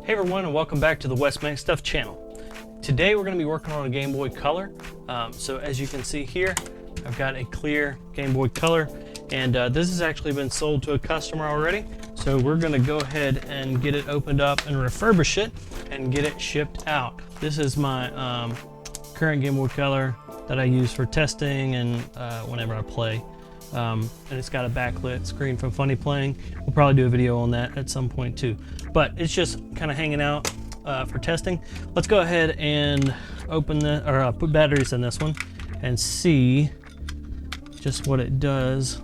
Hey everyone, and welcome back to the West Make Stuff channel. Today we're going to be working on a Game Boy Color. So as you can see here, I've got a clear Game Boy Color, and this has actually been sold to a customer already. So we're going to go ahead and get it opened up and refurbish it and get it shipped out. This is my current Game Boy Color that I use for testing and whenever I play. And it's got a backlit screen from Funny Playing. We'll probably do a video on that at some point too. But it's just kind of hanging out for testing. Let's go ahead and open the, or put batteries in this one and see just what it does.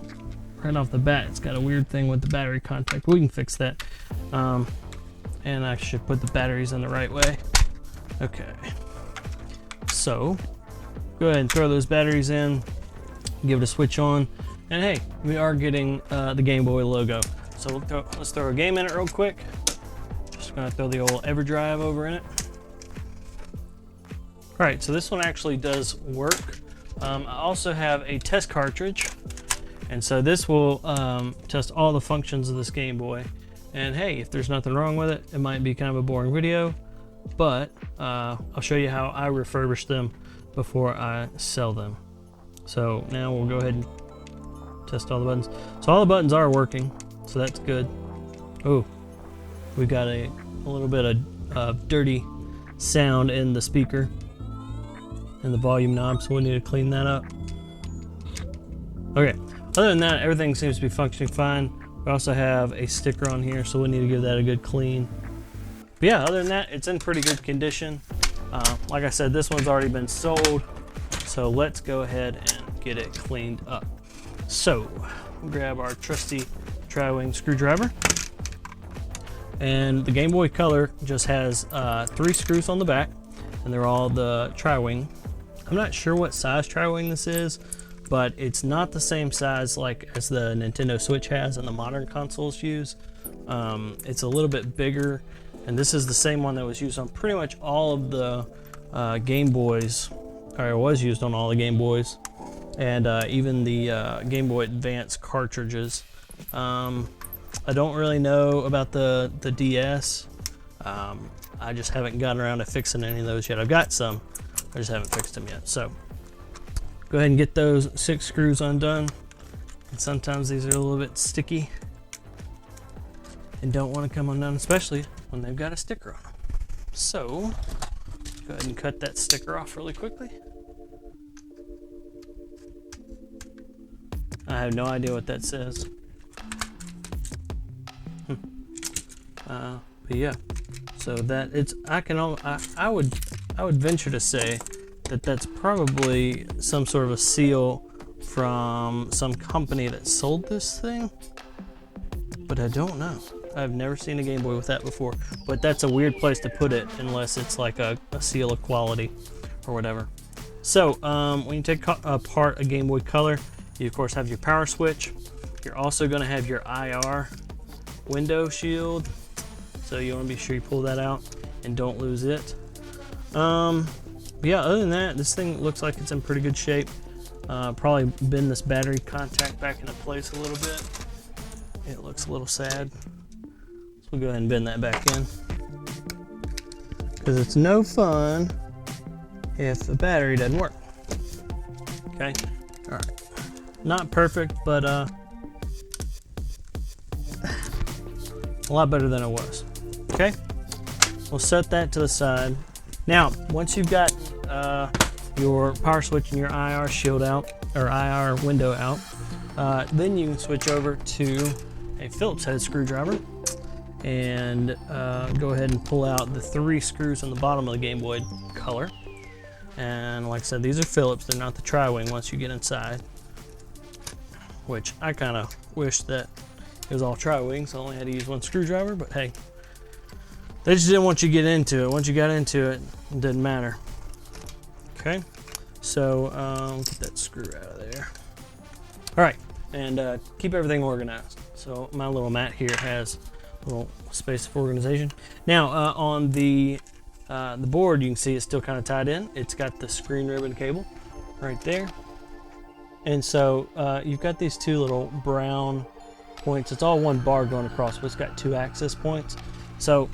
Right off the bat, it's got a weird thing with the battery contact. We can fix that. And I should put the batteries in the right way. Okay. So, go ahead and throw those batteries in, give it a switch on, and hey, we are getting the Game Boy logo. So let's throw a game in it real quick. Just gonna throw the old EverDrive over in it. All right, so this one actually does work. I also have a test cartridge, and so this will test all the functions of this Game Boy. And hey, if there's nothing wrong with it, it might be kind of a boring video, but I'll show you how I refurbish them before I sell them. So now we'll go ahead and test all the buttons. So all the buttons are working, so that's good. Oh, we got a little bit of dirty sound in the speaker and the volume knob, so we need to clean that up. Okay, other than that, everything seems to be functioning fine. We also have a sticker on here, so we need to give that a good clean. But yeah, other than that, it's in pretty good condition. Like I said, this one's already been sold, so let's go ahead and get it cleaned up. So we'll grab our trusty tri-wing screwdriver, and the Game Boy Color just has 3 screws on the back, and they're all the tri-wing. I'm not sure what size tri-wing this is, but it's not the same size like as the Nintendo Switch has and the modern consoles use. It's a little bit bigger, and this is the same one that was used on pretty much all of the Game Boys, or it was used on all the Game Boys, and even the Game Boy Advance cartridges. I don't really know about the DS. I just haven't gotten around to fixing any of those yet. I've got some, I just haven't fixed them yet. So go ahead and get those 6 screws undone. And sometimes these are a little bit sticky and don't want to come undone, especially when they've got a sticker on them. So go ahead and cut that sticker off really quickly. I have no idea what that says. But yeah, so that it's, I would venture to say that that's probably some sort of a seal from some company that sold this thing, but I don't know. I've never seen a Game Boy with that before, but that's a weird place to put it unless it's like a seal of quality or whatever. So when you take apart a Game Boy Color, you of course have your power switch. You're also going to have your IR window shield, so you want to be sure you pull that out and don't lose it. Yeah, other than that, this thing looks like it's in pretty good shape. Probably bend this battery contact back into place a little bit. It looks a little sad, so we'll go ahead and bend that back in, because it's no fun if the battery doesn't work. Okay, all right, not perfect, but a lot better than it was. Okay, we'll set that to the side. Now, once you've got your power switch and your IR shield out, or IR window out, then you can switch over to a Phillips head screwdriver and go ahead and pull out the 3 screws on the bottom of the Game Boy Color. And like I said, these are Phillips, they're not the tri-wing once you get inside, which I kind of wish that it was all tri-wing, so I only had to use 1 screwdriver, but hey, they just didn't want you to get into it. Once you got into it, it didn't matter. Okay, so get that screw out of there. All right, and keep everything organized. So my little mat here has a little space for organization. Now on the board, you can see it's still kind of tied in. It's got the screen ribbon cable right there, and so you've got these 2 little brown points. It's all 1 bar going across, but it's got 2 access points. So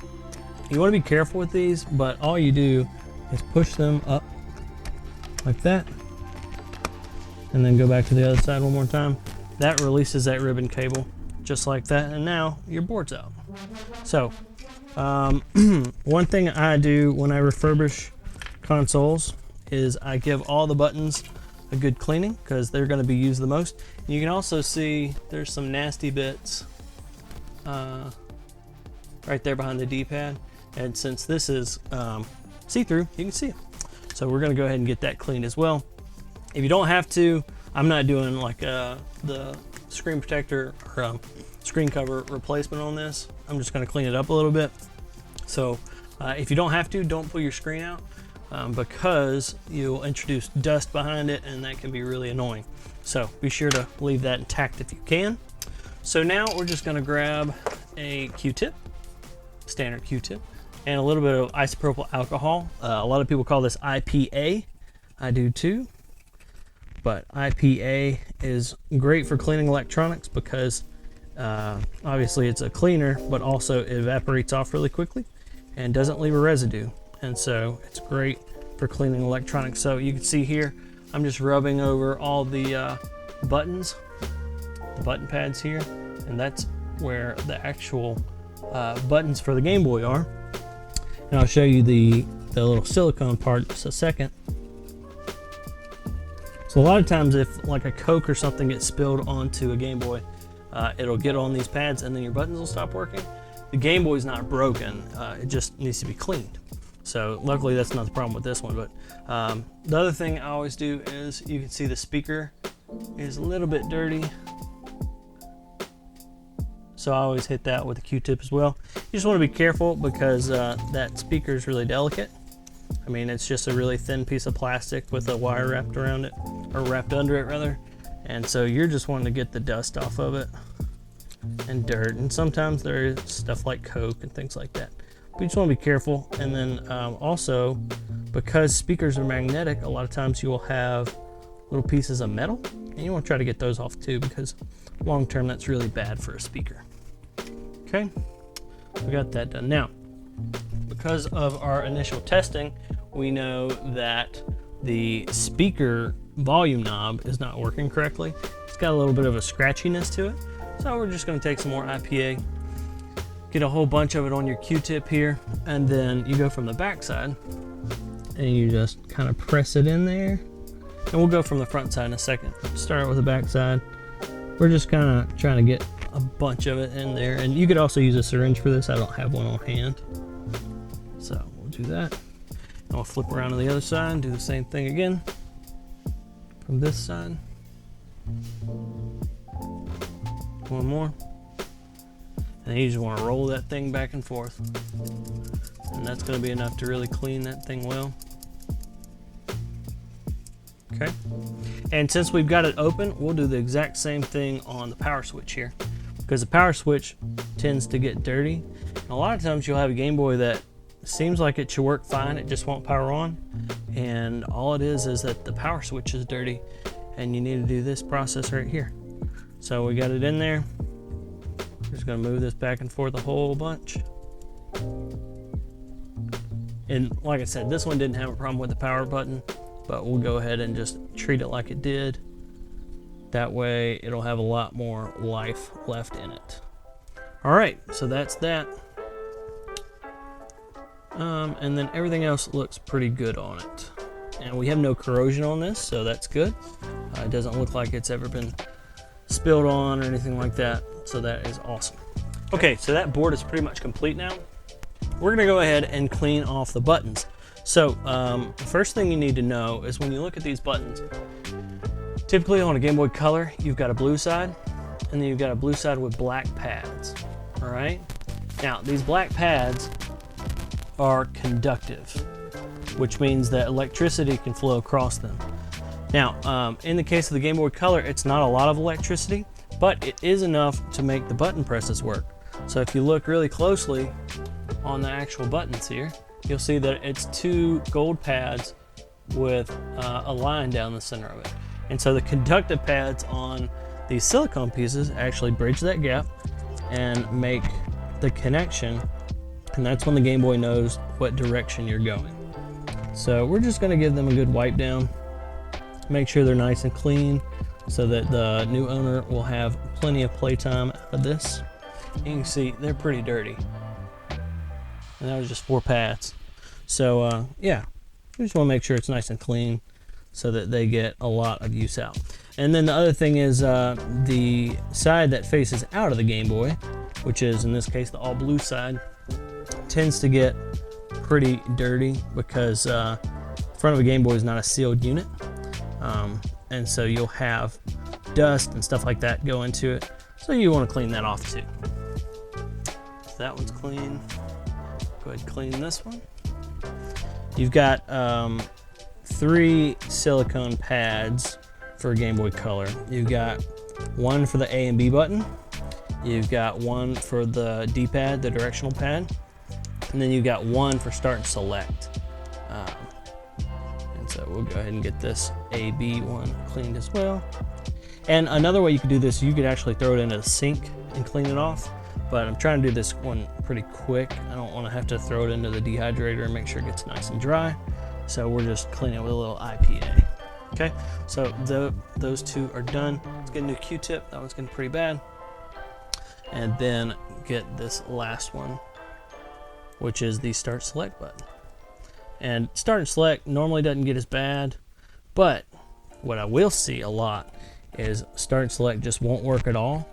You want to be careful with these, but all you do is push them up like that, and then go back to the other side one more time. That releases that ribbon cable just like that, and now your board's out. So one thing I do when I refurbish consoles is I give all the buttons a good cleaning, because they're going to be used the most. And you can also see there's some nasty bits right there behind the D-pad, and since this is see-through, you can see it. So we're going to go ahead and get that cleaned as well. If you don't have to, I'm not doing like the screen protector or screen cover replacement on this. I'm just going to clean it up a little bit. So if you don't have to, don't pull your screen out, because you'll introduce dust behind it, and that can be really annoying. So be sure to leave that intact if you can. So now we're just going to grab a Q-tip, standard Q-tip, and a little bit of isopropyl alcohol. A lot of people call this IPA. I do too. But IPA is great for cleaning electronics because obviously it's a cleaner, but also it evaporates off really quickly and doesn't leave a residue. And so it's great for cleaning electronics. So you can see here, I'm just rubbing over all the buttons, the button pads here, and that's where the actual buttons for the Game Boy are. And I'll show you the little silicone part in just a second. So a lot of times if like a Coke or something gets spilled onto a Game Boy, it'll get on these pads and then your buttons will stop working. The Game Boy's not broken, it just needs to be cleaned. So luckily that's not the problem with this one. But the other thing I always do is, you can see the speaker is a little bit dirty. So I always hit that with a Q-tip as well. You just want to be careful because that speaker is really delicate. I mean, it's just a really thin piece of plastic with a wire wrapped around it, or wrapped under it rather. And so you're just wanting to get the dust off of it and dirt. And sometimes there is stuff like Coke and things like that. But you just want to be careful. And then also, because speakers are magnetic, a lot of times you will have little pieces of metal. And you want to try to get those off too, because long term that's really bad for a speaker. Okay, we got that done. Now, because of our initial testing, we know that the speaker volume knob is not working correctly. It's got a little bit of a scratchiness to it. So we're just going to take some more IPA, get a whole bunch of it on your Q-tip here, and then you go from the back side and you just kind of press it in there. And we'll go from the front side in a second. Start out with the back side. We're just kind of trying to get a bunch of it in there. And you could also use a syringe for this. I don't have one on hand. So we'll do that. And we'll flip around to the other side and do the same thing again. From this side. One more. And you just want to roll that thing back and forth. And that's going to be enough to really clean that thing well. Okay. And since we've got it open, we'll do the exact same thing on the power switch here, because the power switch tends to get dirty. And a lot of times you'll have a Game Boy that seems like it should work fine, it just won't power on, and all it is that the power switch is dirty, and you need to do this process right here. So we got it in there. We're just going to move this back and forth a whole bunch. And like I said, this one didn't have a problem with the power button, but we'll go ahead and just treat it like it did. That way it'll have a lot more life left in it. All right, so that's that. And then everything else looks pretty good on it. And we have no corrosion on this, so that's good. It doesn't look like it's ever been spilled on or anything like that, so that is awesome. Okay, so that board is pretty much complete now. We're gonna go ahead and clean off the buttons. So the first thing you need to know is when you look at these buttons, typically on a Game Boy Color, you've got a blue side, and then you've got a blue side with black pads, all right? Now, these black pads are conductive, which means that electricity can flow across them. Now, in the case of the Game Boy Color, it's not a lot of electricity, but it is enough to make the button presses work. So if you look really closely on the actual buttons here, you'll see that it's two gold pads with a line down the center of it. And so the conductive pads on these silicone pieces actually bridge that gap and make the connection and that's when the Game Boy knows what direction you're going. So we're just going to give them a good wipe down, make sure they're nice and clean so that the new owner will have plenty of playtime out of this. You can see they're pretty dirty, and that was just 4 pads. So yeah, we just want to make sure it's nice and clean so that they get a lot of use out. And then the other thing is the side that faces out of the Game Boy, which is in this case the all blue side, tends to get pretty dirty because front of a Game Boy is not a sealed unit, and so you'll have dust and stuff like that go into it, so you want to clean that off too. So that one's clean. Go ahead and clean this one. You've got 3 silicone pads for Game Boy Color. You've got one for the A and B button, you've got one for the D-pad, the directional pad, and then you've got one for start and select. And so we'll go ahead and get this A-B one cleaned as well. And another way you could do this, you could actually throw it into the sink and clean it off, but I'm trying to do this one pretty quick. I don't want to have to throw it into the dehydrator and make sure it gets nice and dry. So we're just cleaning it with a little IPA. Okay, so those 2 are done. Let's get a new Q-tip. That one's getting pretty bad. And then get this last one, which is the start select button. And start and select normally doesn't get as bad, but what I will see a lot is start and select just won't work at all.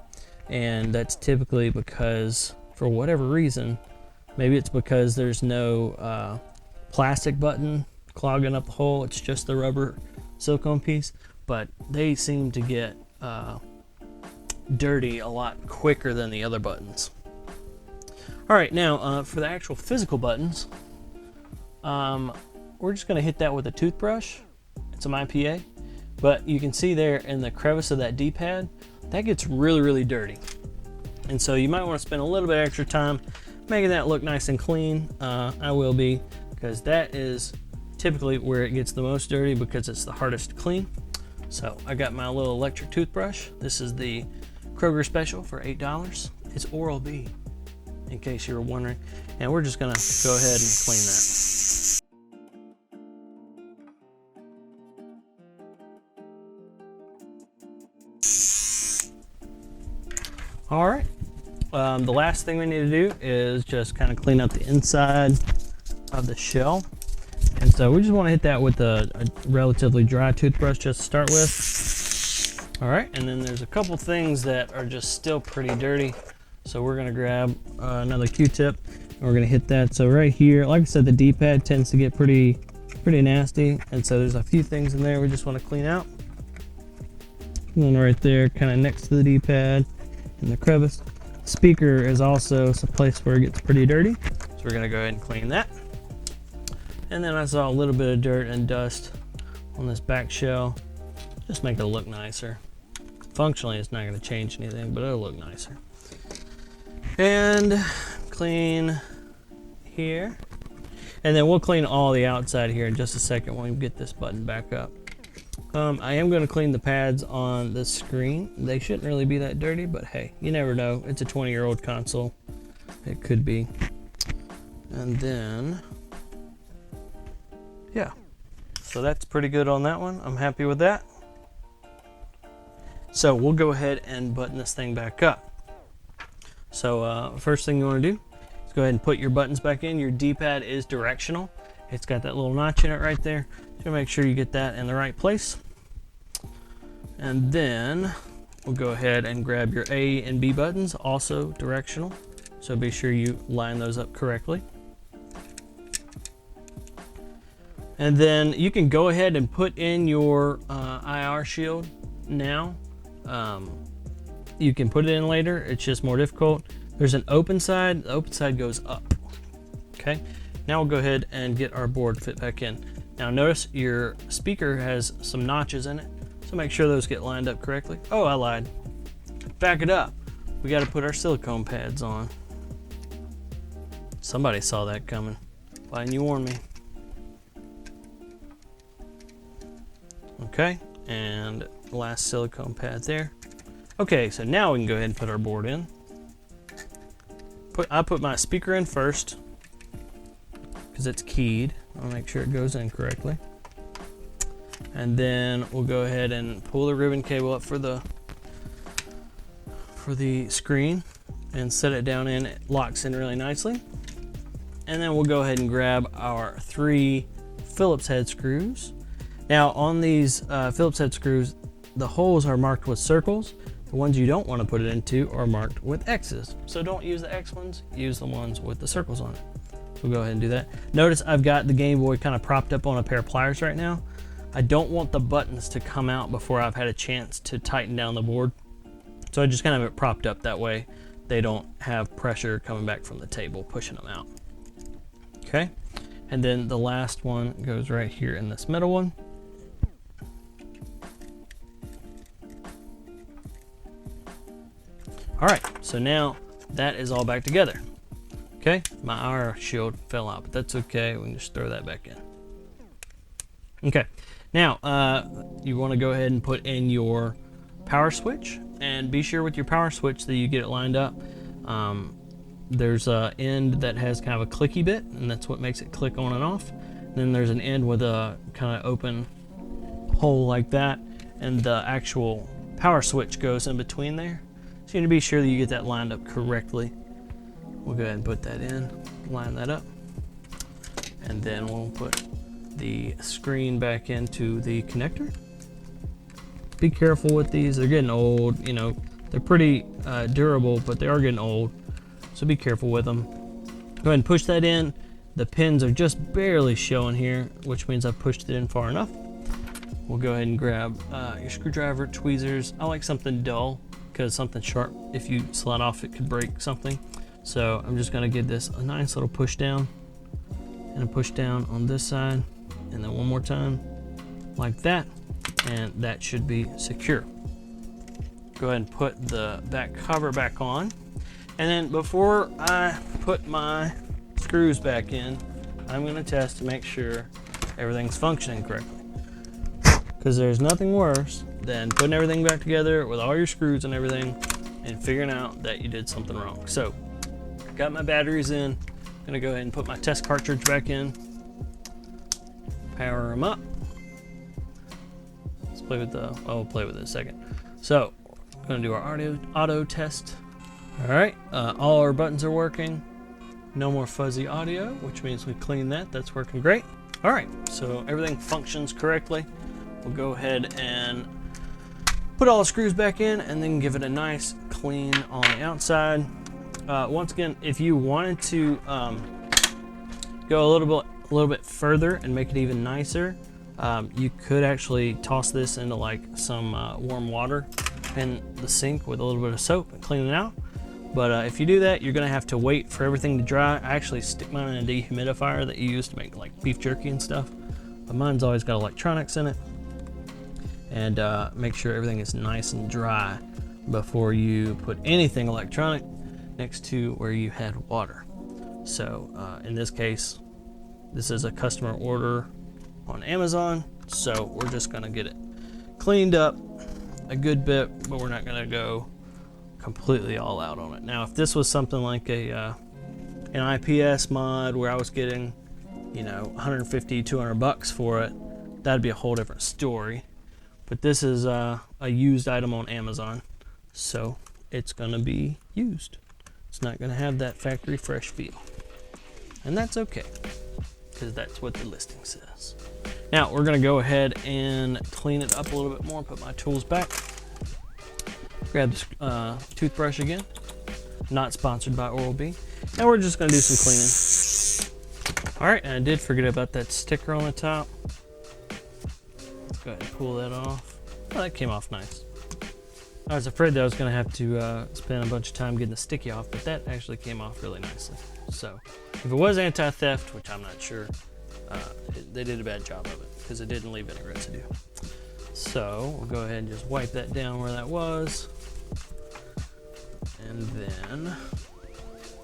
And that's typically because, for whatever reason, maybe it's because there's no plastic button clogging up the hole, it's just the rubber silicone piece, but they seem to get dirty a lot quicker than the other buttons. Alright, now for the actual physical buttons, we're just going to hit that with a toothbrush and some IPA, but you can see there in the crevice of that D-pad, that gets really dirty. And so you might want to spend a little bit extra time making that look nice and clean. I will be, because that is typically where it gets the most dirty because it's the hardest to clean. So I got my little electric toothbrush. This is the Kroger special for $8. It's Oral-B, in case you were wondering. And we're just gonna go ahead and clean that. All right, the last thing we need to do is just kind of clean up the inside of the shell. And so we just want to hit that with a relatively dry toothbrush just to start with. All right, and then there's a couple things that are just still pretty dirty. So we're gonna grab another Q-tip and we're gonna hit that. So right here, like I said, the D-pad tends to get pretty nasty. And so there's a few things in there we just want to clean out. One right there, kind of next to the D-pad in the crevice. Speaker is also a place where it gets pretty dirty. So we're gonna go ahead and clean that. And then I saw a little bit of dirt and dust on this back shell. Just make it look nicer. Functionally, it's not going to change anything, but it'll look nicer. And clean here. And then we'll clean all the outside here in just a second when we get this button back up. I am going to clean the pads on the screen. They shouldn't really be that dirty, but hey, you never know. It's a 20-year-old console. It could be. And then, yeah, so that's pretty good on that one. I'm happy with that. So we'll go ahead and button this thing back up. So first thing you want to do is go ahead and put your buttons back in. Your D-pad is directional. It's got that little notch in it right there. So make sure you get that in the right place. And then we'll go ahead and grab your A and B buttons, also directional. So be sure you line those up correctly. And then you can go ahead and put in your IR shield now. You can put it in later, it's just more difficult. There's an open side, the open side goes up. Okay, now we'll go ahead and get our board fit back in. Now notice your speaker has some notches in it, so make sure those get lined up correctly. Oh, I lied. Back it up. We got to put our silicone pads on. Somebody saw that coming. Why didn't you warn me? Okay, and last silicone pad there. Okay, so now we can go ahead and put our board in. I put my speaker in first, because it's keyed. I'll make sure it goes in correctly. And then we'll go ahead and pull the ribbon cable up for the screen and set it down in. It locks in really nicely. And then we'll go ahead and grab our 3 Phillips head screws. Now on these Phillips head screws, the holes are marked with circles. The ones you don't want to put it into are marked with X's. So don't use the X ones, use the ones with the circles on it. So we'll go ahead and do that. Notice I've got the Game Boy kind of propped up on a pair of pliers right now. I don't want the buttons to come out before I've had a chance to tighten down the board. So I just kind of have it propped up that way they don't have pressure coming back from the table pushing them out. Okay, and then the last one goes right here in this middle one. All right, so now that is all back together. Okay, my IR shield fell out, but that's okay. We can just throw that back in. Okay, now you want to go ahead and put in your power switch, and be sure with your power switch that you get it lined up. There's an end that has kind of a clicky bit, and that's what makes it click on and off. Then there's an end with a kind of open hole like that, and the actual power switch goes in between there. So you need to be sure that you get that lined up correctly. We'll go ahead and put that in, line that up, and then we'll put the screen back into the connector. Be careful with these, they're getting old, you know, they're pretty durable, but they are getting old, so be careful with them. Go ahead and push that in. The pins are just barely showing here, which means I've pushed it in far enough. We'll go ahead and grab your screwdriver, tweezers. I like something dull, because something sharp, if you slide off, it could break something. So I'm just gonna give this a nice little push down, and a push down on this side, and then one more time, like that, and that should be secure. Go ahead and put the back cover back on. And then before I put my screws back in, I'm gonna test to make sure everything's functioning correctly. Because there's nothing worse than putting everything back together with all your screws and everything and figuring out that you did something wrong. So, got my batteries in. I'm gonna go ahead and put my test cartridge back in. Power them up. Let's play with the, we'll play with it in a second. So, we're gonna do our auto test. All right, all our buttons are working. No more fuzzy audio, which means we cleaned that. That's working great. All right, so everything functions correctly. We'll go ahead and put all the screws back in and then give it a nice clean on the outside. Once again, if you wanted to go a little bit further and make it even nicer, you could actually toss this into like some warm water in the sink with a little bit of soap and clean it out. But if you do that, you're gonna have to wait for everything to dry. I actually stick mine in a dehumidifier that you use to make like beef jerky and stuff. But mine's always got electronics in it. And make sure everything is nice and dry before you put anything electronic next to where you had water. So in this case, this is a customer order on Amazon, so we're just gonna get it cleaned up a good bit, but we're not gonna go completely all out on it. Now, if this was something like an IPS mod where I was getting, you know, 150, 200 bucks for it, that'd be a whole different story. But this is a used item on Amazon, so it's gonna be used. It's not gonna have that factory fresh feel. And that's okay, because that's what the listing says. Now, we're gonna go ahead and clean it up a little bit more, put my tools back. Grab the toothbrush again, not sponsored by Oral-B. And we're just gonna do some cleaning. All right, and I did forget about that sticker on the top. Let's go ahead and pull that off. Oh, that came off nice. I was afraid that I was gonna have to spend a bunch of time getting the sticky off, but that actually came off really nicely. So, if it was anti-theft, which I'm not sure, they did a bad job of it because it didn't leave any residue. So, we'll go ahead and just wipe that down where that was. And then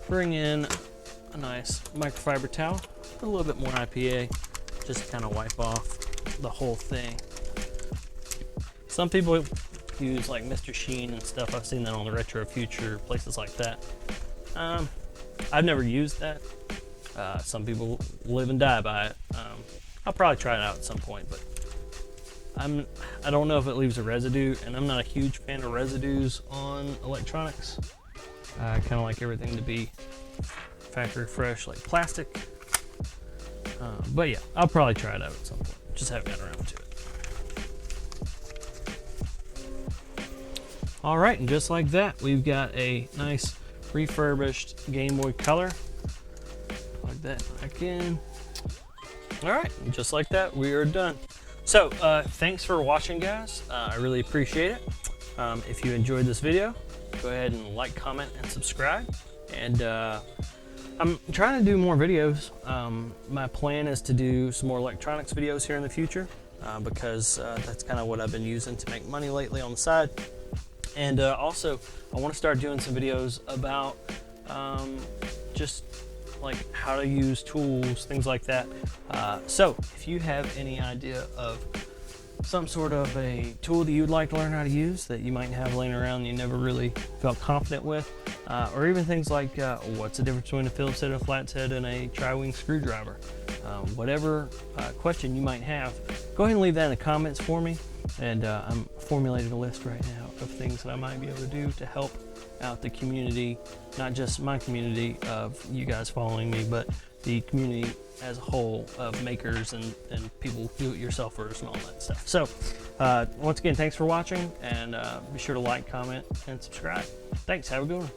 bring in a nice microfiber towel, a little bit more IPA, just to kind of wipe off the whole thing. Some people use like Mr. Sheen and stuff. I've seen that on the Retro Future, places like that. I've never used that, Some people live and die by it. I'll probably try it out at some point, but I don't know if it leaves a residue, and I'm not a huge fan of residues on electronics. I kind of like everything to be factory fresh, like plastic. But yeah, I'll probably try it out at some point. Just haven't gotten around to it. All right, and just like that, we've got a nice refurbished Game Boy Color. Plug that back in. All right, and just like that, we are done. So thanks for watching, guys. I really appreciate it. If you enjoyed this video, go ahead and like, comment, and subscribe. And I'm trying to do more videos. My plan is to do some more electronics videos here in the future because that's kind of what I've been using to make money lately on the side. And also, I want to start doing some videos about just like how to use tools, things like that. So if you have any idea of some sort of a tool that you'd like to learn how to use that you might have laying around and you never really felt confident with, or even things like what's the difference between a Phillips head, a flat head, and a tri-wing screwdriver, whatever question you might have, go ahead and leave that in the comments for me. And I'm formulating a list right now of things that I might be able to do to help out the community, not just my community of you guys following me, but the community as a whole of makers and people do-it-yourselfers and all that stuff. So once again, thanks for watching, and be sure to like, comment, and subscribe. Thanks. Have a good one.